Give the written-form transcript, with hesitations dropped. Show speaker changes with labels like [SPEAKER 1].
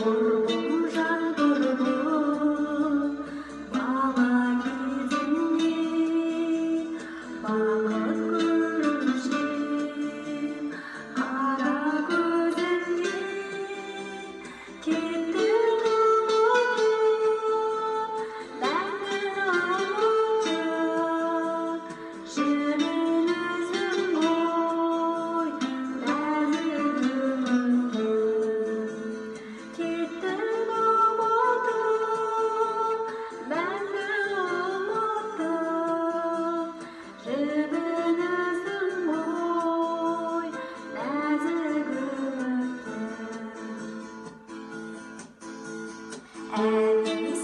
[SPEAKER 1] Құрбым жан құрбым, бала кезімнен бақыт көруші, қара көзіңнен кетті ұмытып, мәңгі ұмытып, жүрін өзің ғой, нәзік үмітім. Кеттің ұмытып, мәңгі ұмытып, жүрін өзің ғой, нәзік үмітім.